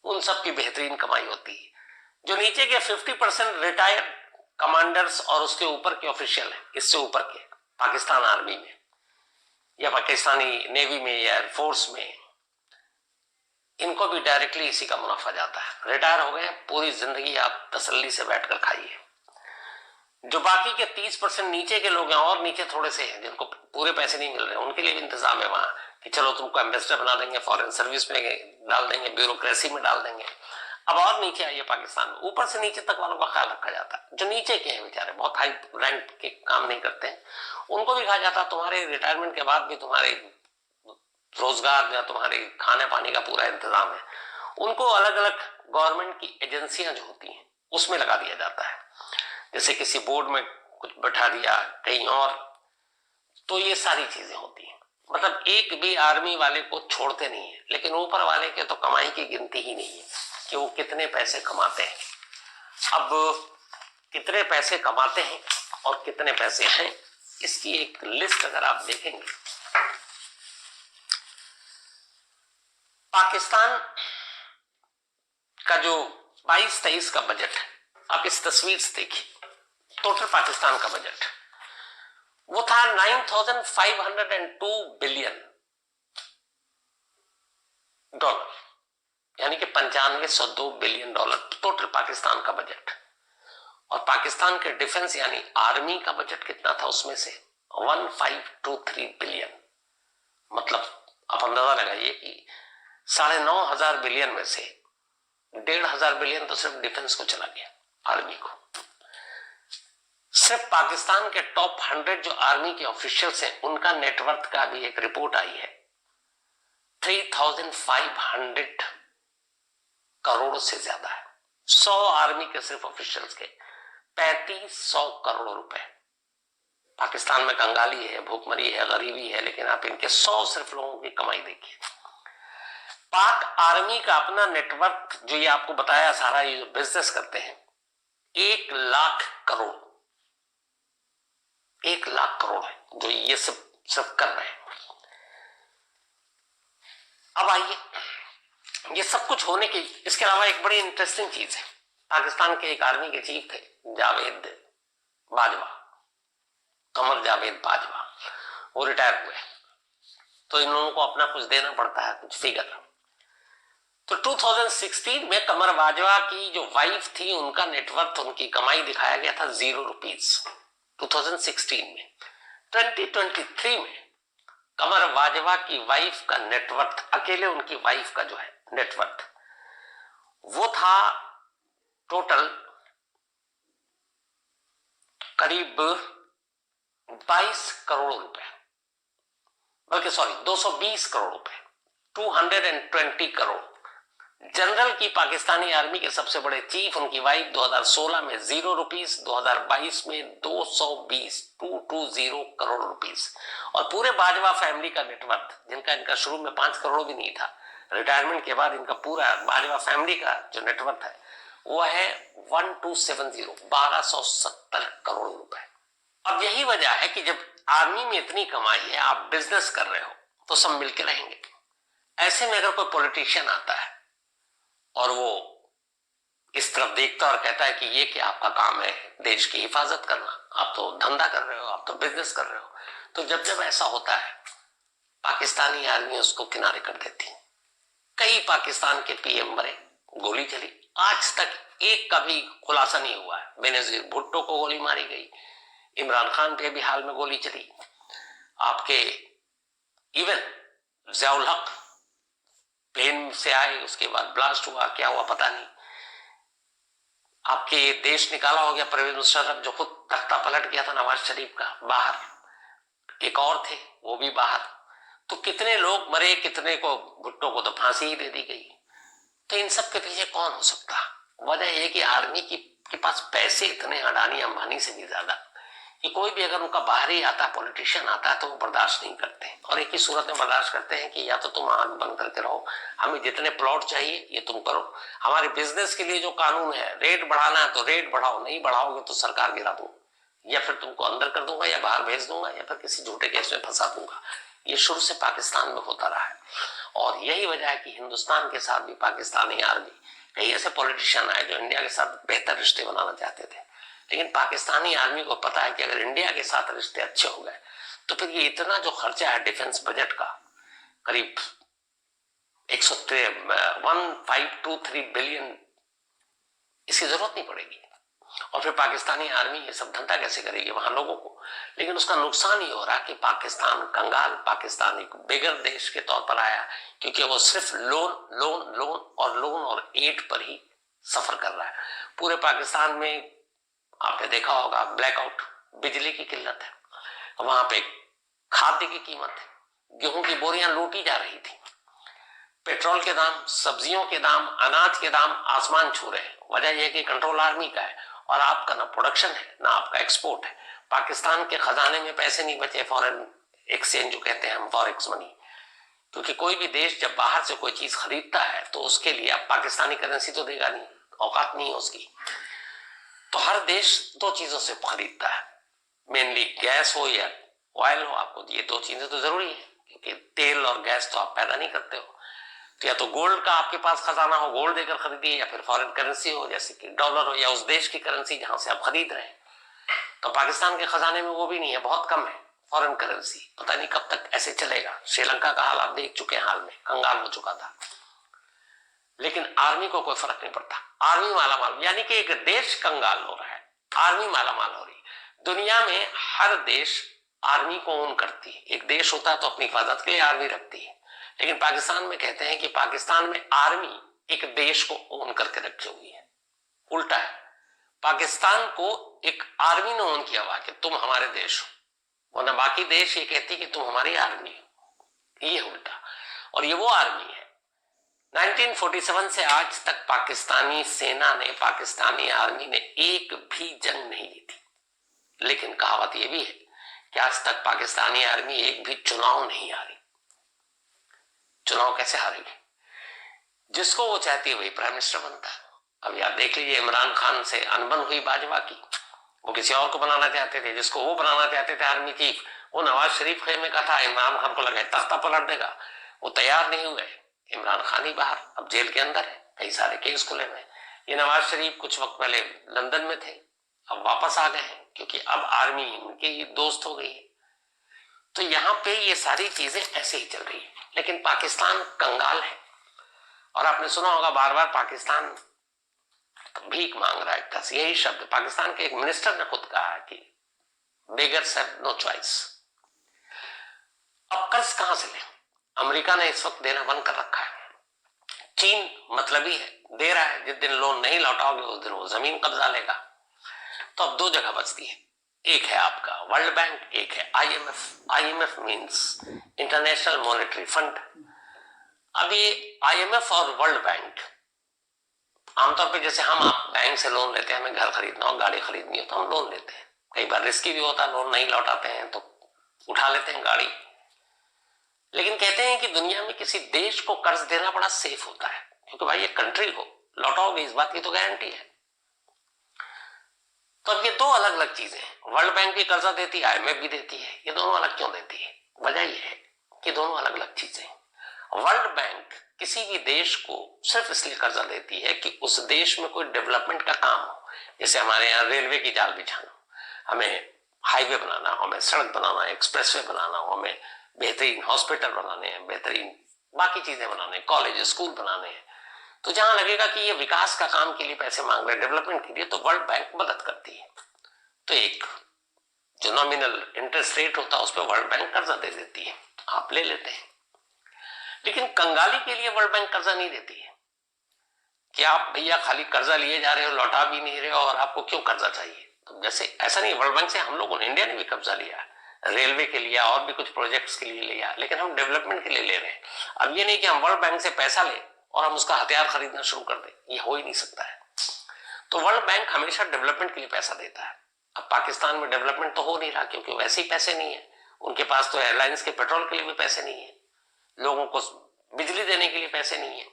उन सब की बेहतरीन कमाई होती है। जो नीचे के 50% रिटायर्ड कमांडर्स और उसके ऊपर के ऑफिशियल हैं, इससे ऊपर के पाकिस्तान आर्मी में या पाकिस्तानी नेवी में या एयरफोर्स में, इनको भी डायरेक्टली इसी का मुनाफा जाता है। रिटायर हो गए, पूरी जिंदगी आप तसल्ली से बैठकर खाइए। जो बाकी के 30% नीचे के लोग हैं और नीचे थोड़े से हैं जिनको पूरे पैसे नहीं मिल रहे, उनके लिए भी इंतजाम है वहां कि चलो तुमको एम्बेसडर बना देंगे, फॉरेन सर्विस में डाल देंगे, ब्यूरोक्रेसी में डाल देंगे। अब और नीचे आइए पाकिस्तान में, ऊपर से नीचे तक वालों का ख्याल रखा जाता है। जो नीचे के हैं बेचारे बहुत हाई रैंक के काम नहीं करते हैं, उनको भी कहा जाता है तुम्हारे रिटायरमेंट के बाद भी तुम्हारे रोजगार या तुम्हारे खाने पानी का पूरा इंतजाम है। उनको अलग अलग गवर्नमेंट की एजेंसियां जो होती हैं उसमें लगा दिया जाता है, जैसे किसी बोर्ड में कुछ बैठा दिया कहीं और। तो ये सारी चीजें होती हैं, मतलब एक भी आर्मी वाले को छोड़ते नहीं है, लेकिन ऊपर वाले के तो कमाई की गिनती ही नहीं है कि वो कितने पैसे कमाते हैं। अब कितने पैसे कमाते हैं और कितने पैसे हैं, इसकी एक लिस्ट अगर आप देखेंगे, पाकिस्तान का जो 22-23 का बजट है, आप इस तस्वीर से देखिए, टोटल पाकिस्तान का बजट वो था 9,502 बिलियन डॉलर, यानी कि 9502 बिलियन डॉलर टोटल पाकिस्तान का बजट। और पाकिस्तान के डिफेंस यानी आर्मी का बजट कितना था, उसमें से 1523 बिलियन। मतलब आप अंदाजा लगाइए कि 9,500 बिलियन में से 1,500 बिलियन तो सिर्फ डिफेंस को चला गया, आर्मी को। सिर्फ पाकिस्तान के टॉप 100 जो आर्मी के ऑफिशियल्स हैं उनका नेटवर्थ का भी एक रिपोर्ट आई है, 3,500 करोड़ से ज्यादा है। 100 आर्मी के सिर्फ ऑफिशियल्स के 3,500 करोड़ रुपए। पाकिस्तान में कंगाली है, भूखमरी है, गरीबी है, लेकिन आप इनके 100 सिर्फ लोगों की कमाई देखिए। पाक आर्मी का अपना नेटवर्क जो ये आपको बताया सारा, ये जो बिजनेस करते हैं, 1 लाख करोड़, 1 लाख करोड़ है जो ये सब कर रहे हैं। अब आइए, ये सब कुछ होने के इसके अलावा एक बड़ी इंटरेस्टिंग चीज है, पाकिस्तान के एक आर्मी के चीफ थे जावेद बाजवा, कमर जावेद बाजवा, वो रिटायर हुए, तो इन लोगों को अपना कुछ देना पड़ता है, कुछ फिगर। तो 2016 में कमर बाजवा की जो वाइफ थी उनका नेटवर्थ, उनकी कमाई दिखाया गया था 0 रुपीज 2016 में। 2023 में कमर बाजवा की वाइफ का नेटवर्थ, अकेले उनकी वाइफ का जो है नेटवर्थ, वो था टोटल करीब 22 करोड़ रुपए, बल्कि सॉरी 220 करोड़ रुपए, 220 करोड़। जनरल की पाकिस्तानी आर्मी के सबसे बड़े चीफ, उनकी वाइफ 2016 में 0 रुपीज, 2022 में 220 करोड़ रुपीज। और पूरे बाजवा फैमिली का नेटवर्थ, जिनका इनका शुरू में 5 करोड़ भी नहीं था, रिटायरमेंट के बाद इनका पूरा बाजवा फैमिली का जो नेटवर्थ है वो है 1270 करोड़ रुपए। अब यही वजह है कि जब आर्मी में इतनी कमाई है, आप बिजनेस कर रहे हो तो सब मिलकर रहेंगे। ऐसे में अगर कोई पॉलिटिशियन आता है और वो इस तरफ देखता और कहता है कि ये क्या आपका काम है देश की हिफाजत करना, आप तो धंधा कर रहे हो, आप तो बिजनेस कर रहे हो, तो जब जब ऐसा होता है पाकिस्तानी आर्मी उसको किनारे कर देती है। कई पाकिस्तान के पीएम मरे, गोली चली, आज तक एक का भी खुलासा नहीं हुआ है। बेनजीर भुट्टो को गोली मारी गई, इमरान खान पे भी हाल में गोली चली, आपके इवन ज़ियाउल हक प्लेन से आए, उसके बाद ब्लास्ट हुआ, क्या हुआ पता नहीं। आपके देश निकाला हो गया परवेज मुशर्रफ, जो खुद तख्ता पलट गया था नवाज शरीफ का, बाहर। एक और थे, वो भी बाहर। तो कितने लोग मरे, कितने को, भुट्टो को तो फांसी ही दे दी गई। तो इन सब के पीछे कौन हो सकता? वजह यह कि आर्मी के पास पैसे इतने, अडानी अंबानी से भी ज्यादा, कि कोई भी अगर उनका बाहरी आता है, पॉलिटिशियन आता है, तो वो बर्दाश्त नहीं करते। और एक ही सूरत में बर्दाश्त करते हैं कि या तो तुम आंख बंद करके रहो, हमें जितने प्लॉट चाहिए ये तुम करो, हमारे बिजनेस के लिए जो कानून है, रेट बढ़ाना है तो रेट बढ़ाओ, नहीं बढ़ाओगे तो सरकार गिरा दूंगा, या फिर तुमको अंदर कर दूंगा, या बाहर भेज दूंगा, या फिर किसी झूठे केस में फंसा दूंगा। ये शुरू से पाकिस्तान में होता रहा है। और यही वजह है कि हिंदुस्तान के साथ भी पाकिस्तानी आर्मी, कई ऐसे पॉलिटिशियन आए जो इंडिया के साथ बेहतर रिश्ते बनाना चाहते थे, लेकिन पाकिस्तानी आर्मी को पता है कि अगर इंडिया के साथ रिश्ते अच्छे हो गए तो फिर ये इतना जो खर्चा है डिफेंस बजट का, करीब 1523 बिलियन, इसकी जरूरत नहीं पड़ेगी। और फिर पाकिस्तानी आर्मी ये सब धंधा कैसे करेगी वहां लोगों को। लेकिन उसका नुकसान ये हो रहा कि पाकिस्तान कंगाल, पाकिस्तान एक बेगर देश के तौर पर आया, क्योंकि वो सिर्फ लोन लोन लोन और एड पर ही सफर कर रहा है। पूरे पाकिस्तान में आपने देखा होगा ब्लैकआउट, बिजली की किल्लत है, वहां पे खाद्य की कीमत है, गेहूं की बोरियां लूटी जा रही थी, पेट्रोल के दाम, सब्जियों के दाम, अनाज के दाम आसमान छू रहे हैं। वजह यह कि कंट्रोल आर्मी का है और आपका ना प्रोडक्शन है ना आपका एक्सपोर्ट है। पाकिस्तान के खजाने में पैसे नहीं बचे, फॉरेन एक्सचेंज जो कहते हैं हम, फॉरेक्स मनी, क्योंकि कोई भी देश जब बाहर से कोई चीज खरीदता है तो उसके लिए आप पाकिस्तानी करेंसी तो देगा नहीं, औकात नहीं है उसकी। तो हर देश दो चीजों से खरीदता है, मेनली गैस हो या ऑयल हो, आपको ये दो चीजें तो जरूरी है, क्योंकि तेल और गैस तो आप पैदा नहीं करते हो। तो या तो गोल्ड का आपके पास खजाना हो, गोल्ड देकर खरीदिए, या फिर फॉरेन करेंसी हो जैसे कि डॉलर हो, या उस देश की करेंसी जहां से आप खरीद रहे हैं। तो पाकिस्तान के खजाने में वो भी नहीं है, बहुत कम है फॉरेन करेंसी। पता नहीं कब तक ऐसे चलेगा। श्रीलंका का हाल आप देख चुके हैं, हाल में कंगाल हो चुका था। लेकिन आर्मी को कोई फर्क नहीं पड़ता, आर्मी मालामाल, यानी कि एक देश कंगाल हो रहा है, आर्मी मालामाल हो रही है। दुनिया में हर देश आर्मी को ओन करती है। एक देश होता है तो अपनी हिफाजत के लिए आर्मी रखती है, लेकिन पाकिस्तान में कहते हैं कि पाकिस्तान में आर्मी एक देश को ओन करके रखी हुई है। उल्टा है, पाकिस्तान को एक आर्मी ने ओन किया हुआ कि तुम हमारे देश हो, वरना बाकी देश ये कहती कि तुम हमारी आर्मी हो। ये उल्टा, और ये वो आर्मी है। 1947 से आज तक पाकिस्तानी सेना ने, पाकिस्तानी आर्मी ने एक भी जंग नहीं जीती। लेकिन कहावत यह भी है कि आज तक पाकिस्तानी आर्मी एक भी चुनाव नहीं हारी। चुनाव कैसे हारेगी? जिसको वो चाहती है वही प्राइम मिनिस्टर बनता है। अब आप देख लीजिए, इमरान खान से अनबन हुई बाजवा की, वो किसी और को बनाना चाहते थे। जिसको वो बनाना चाहते थे आर्मी चीफ, वो नवाज शरीफ खेमे का था, इमरान खान को लगा तख्ता पलट देगा, वो तैयार नहीं हुए। इमरान खान ही बाहर, अब जेल के अंदर है, कई सारे केस खुले हुए। ये नवाज शरीफ कुछ वक्त पहले लंदन में थे, अब वापस आ गए हैं, क्योंकि अब आर्मी उनकी दोस्त हो गई है। तो यहाँ पे ये सारी चीजें ऐसे ही चल रही है। लेकिन पाकिस्तान कंगाल है, और आपने सुना होगा बार बार पाकिस्तान भीख मांग रहा है। यही शब्द पाकिस्तान के एक मिनिस्टर ने खुद कहा कि बेगर्स हैव नो चॉइस। अब कर्ज कहां से लें? अमेरिका ने इस वक्त देना बंद कर रखा है, चीन मतलब ही है, दे रहा है। जिस दिन लोन नहीं लौटाओगे उस दिन वो जमीन कब्जा लेगा। तो अब दो जगह बचती है, एक है आपका वर्ल्ड बैंक, एक है IMF. IMF means international monetary fund. अब ये आईएमएफ और वर्ल्ड बैंक आमतौर पे, जैसे हम आप बैंक से लोन लेते हैं, हमें घर खरीदना हो, गाड़ी खरीदनी हो तो हम लोन लेते हैं। कई बार रिस्की भी होता है, लोन नहीं लौटाते हैं तो उठा लेते हैं गाड़ी। लेकिन कहते हैं कि दुनिया में किसी देश को कर्ज देना बड़ा सेफ होता है, क्योंकि भाई ये कंट्री को लौटाओगे इस बात की तो गारंटी है। तो अब ये दो अलग अलग चीजें हैं। वर्ल्ड बैंक भी कर्जा देती है, आईएमएफ भी देती है। ये दोनों अलग क्यों देती है? वजह यह है कि दोनों अलग अलग चीजें। वर्ल्ड बैंक किसी भी देश को सिर्फ इसलिए कर्जा देती है कि उस देश में कोई डेवलपमेंट का काम हो। जैसे हमारे यहाँ रेलवे की जाल बिछाना, हमें हाईवे बनाना हो, हमें सड़क बनाना, एक्सप्रेसवे बनाना हो, हमें बेहतरीन हॉस्पिटल बनाने हैं, बेहतरीन बाकी चीजें बनाने, कॉलेज स्कूल बनाने हैं। तो जहां लगेगा कि ये विकास का काम के लिए पैसे मांग रहे हैं, डेवलपमेंट के लिए, तो वर्ल्ड बैंक मदद करती है। तो एक जो नॉमिनल इंटरेस्ट रेट होता है उस पर वर्ल्ड बैंक कर्जा दे देती है, आप ले लेते हैं। लेकिन कंगाली के लिए वर्ल्ड बैंक कर्जा नहीं देती है कि आप भैया खाली कर्जा लिए जा रहे हो, लौटा भी नहीं रहे हो, और आपको क्यों कर्जा चाहिए। तो जैसे ऐसा नहीं, वर्ल्ड बैंक से हम लोगों ने, इंडिया ने भी कब्जा लिया, रेलवे के लिया और भी कुछ प्रोजेक्ट्स के लिए लिया, लेकिन हम डेवलपमेंट के लिए ले रहे हैं। अब ये नहीं कि हम वर्ल्ड बैंक से पैसा ले और हम उसका हथियार खरीदना शुरू कर दें, ये हो ही नहीं सकता है। तो वर्ल्ड बैंक हमेशा डेवलपमेंट के लिए पैसा देता है। अब पाकिस्तान में डेवलपमेंट तो हो नहीं रहा, क्योंकि वैसे ही पैसे नहीं है उनके पास। तो एयरलाइंस के पेट्रोल के लिए भी पैसे नहीं है, लोगों को बिजली देने के लिए पैसे नहीं है।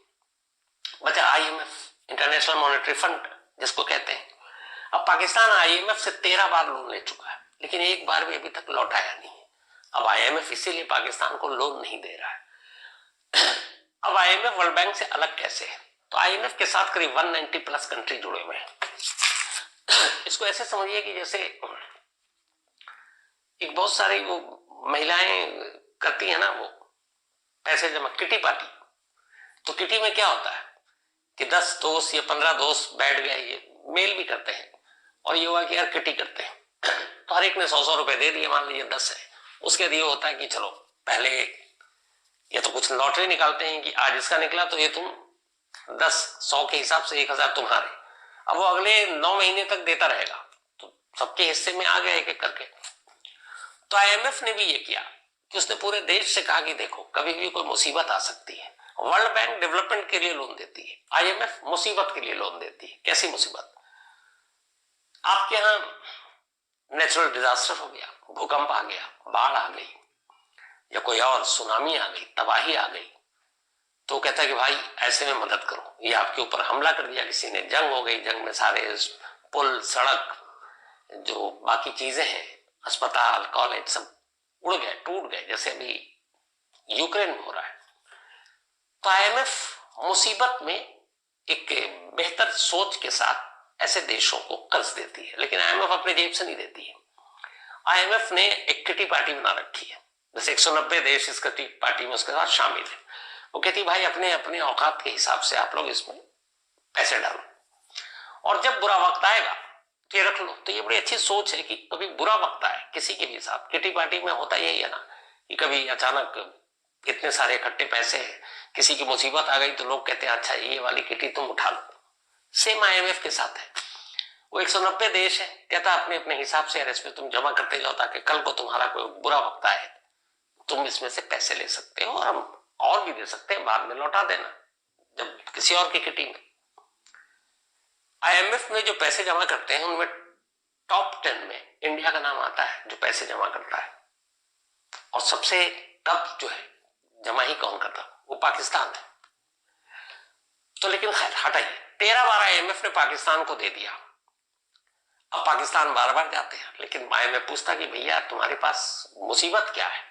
बचा आईएमएफ, इंटरनेशनल मॉनेटरी फंड जिसको कहते हैं। अब पाकिस्तान आईएमएफ से 13 बार लोन ले चुका है, लेकिन एक बार भी अभी तक लौटाया नहीं है। अब आईएमएफ इसीलिए पाकिस्तान को लोन नहीं दे रहा है। अब आईएमएफ वर्ल्ड बैंक से अलग कैसे है? तो आईएमएफ के साथ करीब 190 प्लस कंट्री जुड़े हुए हैं। इसको ऐसे समझिए कि जैसे एक बहुत सारी वो महिलाएं करती है ना, वो पैसे जमा, किटी पार्टी। तो किटी में क्या होता है कि 10 दोस्त या 15 दोस्त बैठ गए, ये मेल भी करते हैं, और ये हुआ कि यार किटी करते हैं, तो हर एक ने 100-100 रुपए दे दिए, मान लीजिए 10 है। उसके बाद ये होता है कि चलो पहले ये तो कुछ लॉटरी निकालते हैं कि आज इसका निकला तो ये तुम 100 के हिसाब से 1000 तुम्हारे। अब वो अगले 9 महीने तक देता रहेगा, तो सबके हिस्से में आ गया एक एक करके। तो आईएमएफ ने भी ये किया कि उसने पूरे देश से कहा कि देखो कभी भी कोई मुसीबत आ सकती है। वर्ल्ड बैंक डेवलपमेंट के लिए लोन देती है, आईएमएफ मुसीबत के लिए लोन देती है। कैसी मुसीबत? आपके यहां नेचुरल डिजास्टर हो गया, भूकंप आ गया, बाढ़ आ गई, या कोई और सुनामी आ गई, तबाही आ गई, तो कहता है कि भाई ऐसे में मदद करो। ये आपके ऊपर हमला कर दिया किसी ने, जंग हो गई, जंग में सारे पुल, सड़क, जो बाकी चीजें हैं, अस्पताल, कॉलेज सब उड़ गए, टूट गए, जैसे अभी यूक्रेन में हो रहा है। तो आईएमएफ मुसीबत में एक बेहतर सोच के साथ ऐसे देशों को कर्ज देती है, लेकिन आईएमएफ अपने जेब से नहीं देती है। आईएमएफ ने एक किटी पार्टी बना रखी है, जैसे 190 देश इस किटी पार्टी में उसके साथ शामिल है। वो कहती भाई अपने अपने औकात के हिसाब से आप लोग इसमें पैसे डालो, और जब बुरा वक्त आएगा तो ये रख लो। तो ये बड़ी अच्छी सोच है कि कभी बुरा वक्त आए किसी के भी साथ। किटी पार्टी में होता यही है ना कि कभी अचानक इतने सारे इकट्ठे पैसे हैं, किसी की मुसीबत आ गई तो लोग कहते हैं अच्छा ये वाली किटी तुम उठा लो। सेम आईएमएफ के साथ है, वो 190 देश है, कहता अपने अपने हिसाब से यार इसमें तुम जमा करते जाओ, ताकि कल को तुम्हारा कोई बुरा वक्त आए तुम इसमें से पैसे ले सकते हो, और हम और भी दे सकते हैं, बाद में लौटा देना जब किसी और की किटी में। आईएमएफ में जो पैसे जमा करते हैं उनमें टॉप 10 में इंडिया का नाम आता है जो पैसे जमा करता है, और सबसे कम जो है जमा ही कौन करता, वो पाकिस्तान है। तो लेकिन खैर हटाइए, 13 बार आईएमएफ ने पाकिस्तान को दे दिया। अब पाकिस्तान बार बार जाते हैं, लेकिन आईएमएफ पूछता कि भैया तुम्हारे पास मुसीबत क्या है?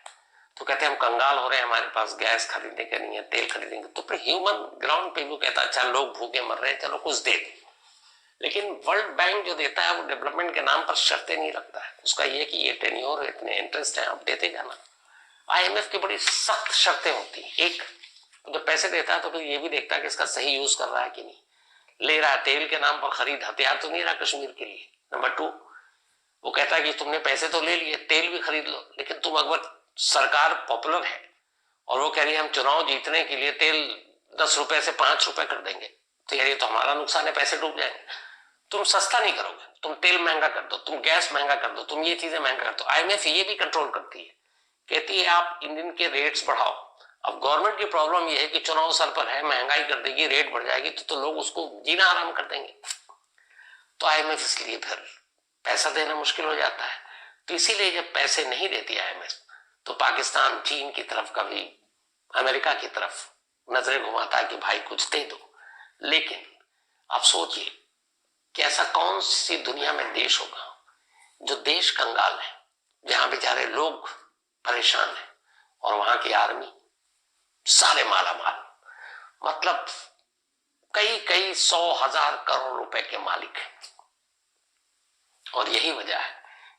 तो कहते हैं हम कंगाल हो रहे हैं, हमारे पास गैस खरीदने का नहीं है, तेल खरीदेंगे। तो फिर ह्यूमन ग्राउंड पे भी कहता अच्छा लोग भूखे मर रहे हैं, चलो कुछ दे दो। लेकिन वर्ल्ड बैंक जो देता है वो डेवलपमेंट के नाम पर शर्तें नहीं रखता है, उसका ये कि ये टेन्योर, इतने इंटरेस्ट है, आप देते जाना। आईएमएफ की बड़ी सख्त शर्तें होती है। एक, जब पैसे देता है तो फिर ये भी देखता है कि इसका सही यूज कर रहा है कि नहीं, ले रहा है तेल के नाम पर खरीद, हथियार तो नहीं रहा कश्मीर के लिए। नंबर 2, वो कहता है कि तुमने पैसे तो ले लिए, तेल भी खरीद लो, लेकिन तुम अगर सरकार पॉपुलर है और वो कह रही है हम चुनाव जीतने के लिए तेल 10 रुपए से 5 रुपए कर देंगे, तो यार ये तो हमारा नुकसान है, पैसे डूब जाएंगे। तुम सस्ता नहीं करोगे, तुम तेल महंगा कर दो, तुम गैस महंगा कर दो, तुम ये चीजें महंगा कर दो। आईएमएफ ये भी कंट्रोल करती है, कहती है आप इंडियन के रेट्स बढ़ाओ। अब गवर्नमेंट की प्रॉब्लम ये है कि चुनाव सर पर है, महंगाई कर देगी, रेट बढ़ जाएगी, तो लोग उसको जीना आराम कर देंगे। तो आईएमएफ इसलिए फिर पैसा देना मुश्किल हो जाता है। तो इसीलिए जब पैसे नहीं देती आईएमएफ तो पाकिस्तान चीन की तरफ, कभी अमेरिका की तरफ नजरें घुमाता है कि भाई कुछ दे दो। लेकिन आप सोचिए कि ऐसा कौन सी दुनिया में देश होगा जो देश कंगाल है, जहां बेचारे लोग परेशान है और वहां की आर्मी सारे माला माल, मतलब कई कई 100,000 करोड़ रुपए के मालिक है। और यही वजह है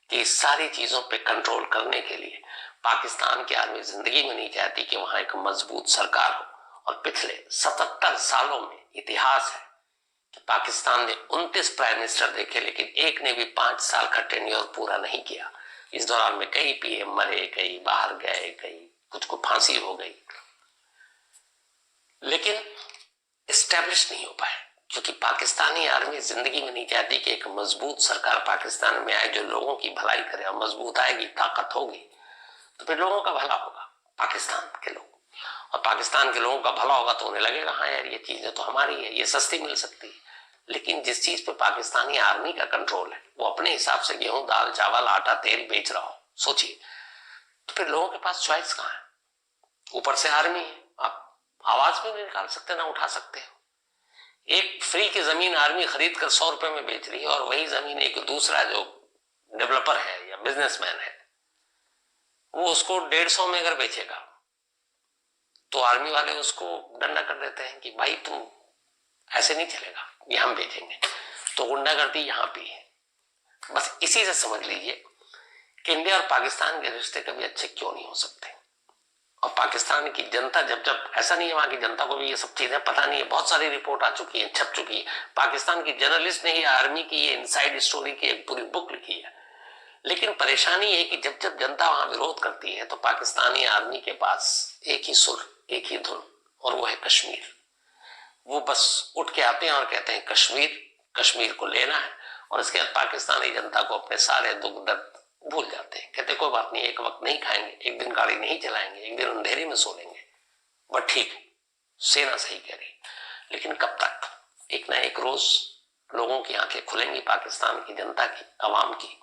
कि इस सारी चीजों पे कंट्रोल करने के लिए पाकिस्तान की आर्मी जिंदगी में नहीं चाहती कि वहां एक मजबूत सरकार हो। और पिछले 77 सालों में इतिहास है कि पाकिस्तान ने 29 प्राइम मिनिस्टर देखे, लेकिन एक ने भी 5 साल का टेन्योर पूरा नहीं किया। इस दौरान में कई पीएम मरे, कई बाहर गए, कई कुछ को फांसी हो गई, लेकिन एस्टेब्लिश नहीं हो पाए, क्योंकि पाकिस्तानी आर्मी जिंदगी में नहीं चाहती कि एक मजबूत सरकार पाकिस्तान में आए जो लोगों की भलाई करे। और मजबूत आएगी, ताकत होगी, तो फिर लोगों का भला होगा, पाकिस्तान के लोग, और पाकिस्तान के लोगों का भला होगा तो उन्हें लगेगा हाँ यार ये चीजें तो हमारी है, ये सस्ती मिल सकती है। लेकिन जिस चीज पे पाकिस्तानी आर्मी का कंट्रोल है, वो अपने हिसाब से गेहूं, दाल, चावल, आटा, तेल बेच रहा हो, सोचिए, तो फिर लोगों के पास चॉइस कहां है? ऊपर से आर्मी है, आप आवाज भी नहीं निकाल सकते, ना उठा सकते हो। एक फ्री की जमीन आर्मी खरीद कर 100 रुपए में बेच रही है, और वही जमीन एक दूसरा जो डेवलपर है या बिजनेसमैन है वो उसको 150 में अगर बेचेगा तो आर्मी वाले उसको डंडा कर देते हैं कि भाई तुम ऐसे नहीं चलेगा, ये हम बेचेंगे। तो गुंडागर्दी यहां भी है। बस इसी से समझ लीजिए कि इंडिया और पाकिस्तान के रिश्ते कभी अच्छे क्यों नहीं हो सकते। और पाकिस्तान की जनता जब जब, ऐसा नहीं है वहां की जनता को भी ये सब चीजें पता नहीं है, बहुत सारी रिपोर्ट आ चुकी है, छप चुकी है, पाकिस्तान की जर्नलिस्ट ने ही आर्मी की ये इनसाइड स्टोरी की एक पूरी बुक लिखी है। लेकिन परेशानी है कि जब जब जनता वहां विरोध करती है तो पाकिस्तानी आर्मी के पास एक ही सुर, एक ही धुन, और वो है कश्मीर। वो बस उठ के आते हैं और कहते हैं कश्मीर, कश्मीर को लेना है, और इसके बाद पाकिस्तानी जनता को अपने सारे दुख दर्द भूल जाते हैं। कहते कोई बात नहीं, एक वक्त नहीं खाएंगे, एक दिन गाड़ी नहीं चलाएंगे, एक दिन अंधेरे में सो लेंगे, बट ठीक है, सेना सही कह रही। लेकिन कब तक? एक ना एक रोज लोगों की आंखें खुलेंगी, पाकिस्तान की जनता की, आवाम की,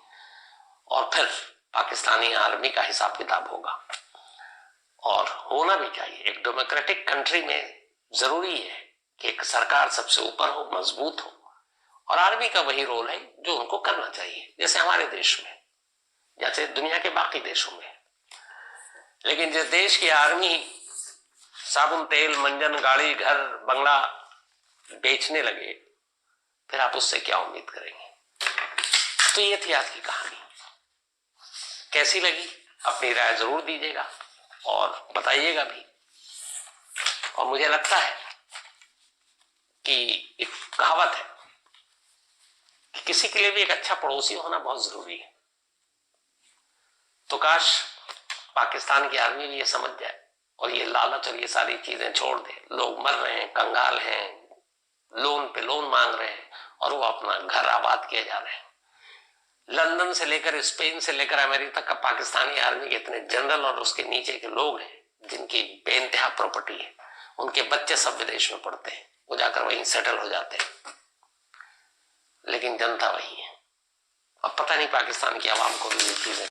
और फिर पाकिस्तानी आर्मी का हिसाब किताब होगा। और होना भी चाहिए। एक डेमोक्रेटिक कंट्री में जरूरी है कि एक सरकार सबसे ऊपर हो, मजबूत हो, और आर्मी का वही रोल है जो उनको करना चाहिए, जैसे हमारे देश में, जैसे दुनिया के बाकी देशों में। लेकिन जिस देश की आर्मी साबुन, तेल, मंजन, गाड़ी, घर, बंगला बेचने लगे, फिर आप उससे क्या उम्मीद करेंगे? तो ये थी आज की कहानी। कैसी लगी अपनी राय जरूर दीजिएगा और बताइएगा भी। और मुझे लगता है कि एक कहावत है कि किसी के लिए भी एक अच्छा पड़ोसी होना बहुत जरूरी है। तो काश पाकिस्तान की आर्मी भी ये समझ जाए और ये लालच और ये सारी चीजें छोड़ दे। लोग मर रहे हैं, कंगाल हैं, लोन पे लोन मांग रहे हैं, और वो अपना घर आबाद किए जा रहे हैं। लंदन से लेकर स्पेन से लेकर अमेरिका तक का पाकिस्तानी आर्मी के इतने जनरल और उसके नीचे के लोग हैं जिनकी बेइंतहा प्रॉपर्टी है, उनके बच्चे सब विदेश में पढ़ते हैं, वो जाकर वहीं सेटल हो जाते हैं, लेकिन जनता वही है। अब पता नहीं पाकिस्तान की आवाम को भी ये चीजें